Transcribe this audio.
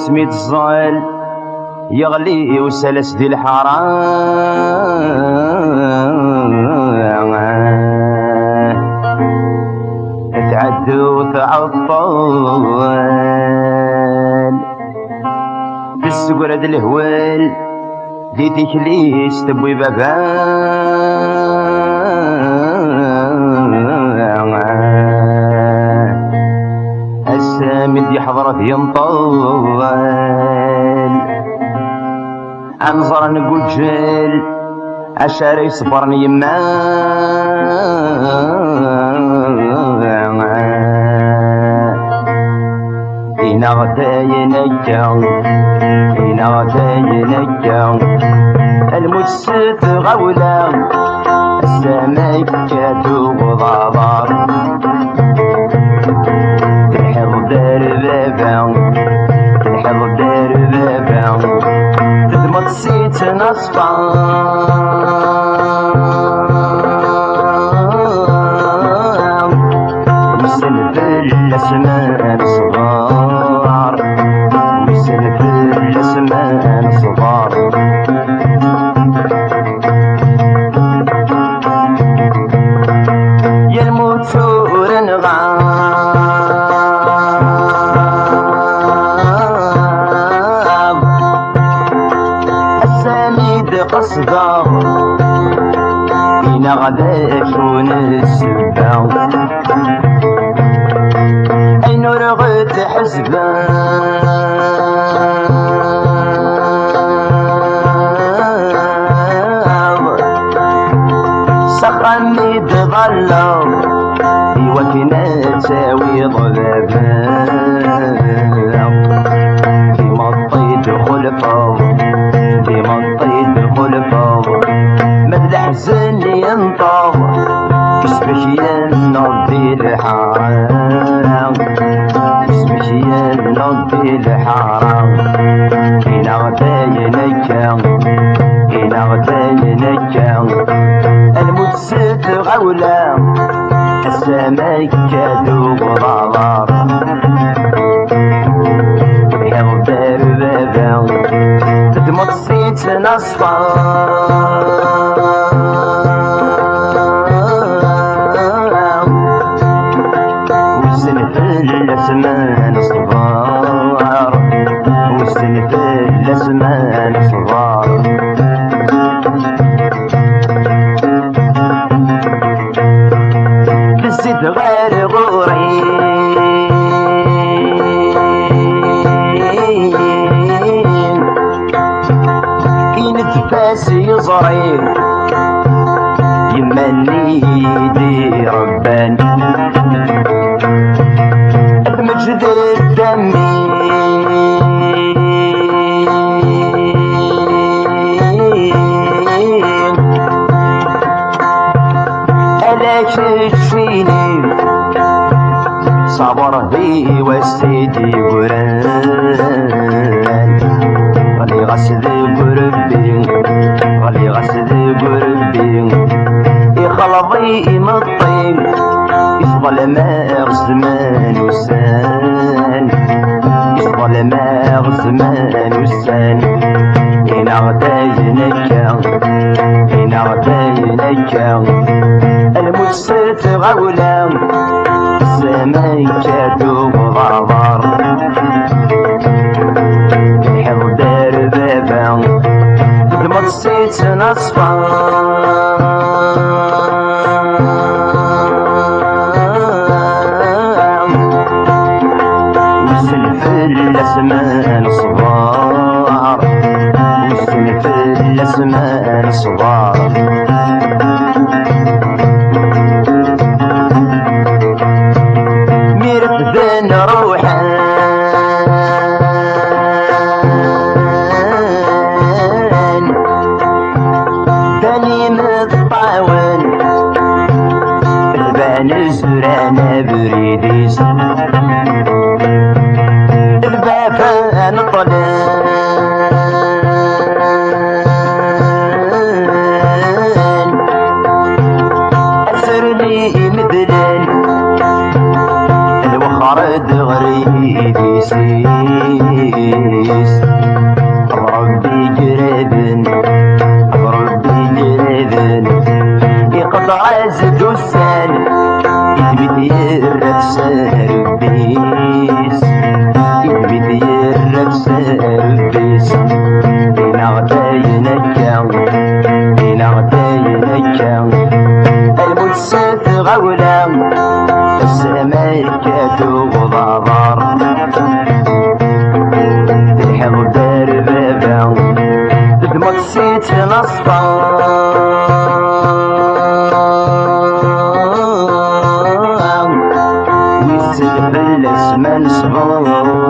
سميت الزال يغلي وسلس دي الحرام تعدو تعطل بالسقرد الهوال دي تكليس تبوي السامد يحضرت ينطل انظر نقول جيل عشان يصبرني يما إنا غدا ينجا إنا غدا ينجا المجسد غولا السماء كادو غضار الحظ دار بابا الحظ دار بابا تدمط سيت نصفا وسلف الأسمان صغار وسلف الأسمان صغار يا الموتور نغاب السميد قصدار إنا غدا شون السباو أي نور غد حزبان سخني تظلم وكنا تساوي ضبابان في مطيت خلفه في مطيت خلفه مثل حزن ينطر اسمش ينضي الحرام اسمش ينضي الحرام إنا غدا ينجا إنا غدا ينجا المجسد غولا السماء كادو غضار الحظ دار بابا تدمط سيت نصفا وسنف الأسمان صغار وسنف الأسمان صغار بالزيت غير غوري كين تفاس يزري يمني يدي ربان المجد الدمي ألاك تشفيني صبر بي وسيدي قران غلي غسد قربي غلي غسد قربي يخلضي مطين يفضل ما زمان وسان يفضل ما زمان وسان إنا غدا ينجا إنا غدا ينجا المجسد غولا السماء كادو غضار الحظ دار بابا تدمط سيت نصفا وسلف الأسمان صغار وسلف الأسمان صغار ميرت ذن روحان ثاني مطاون البان زرانا بريديس البافان طلان أسرني مدلان الوخر دغري ديسي وكسيت الأصفار ويسلف الاسم نصبر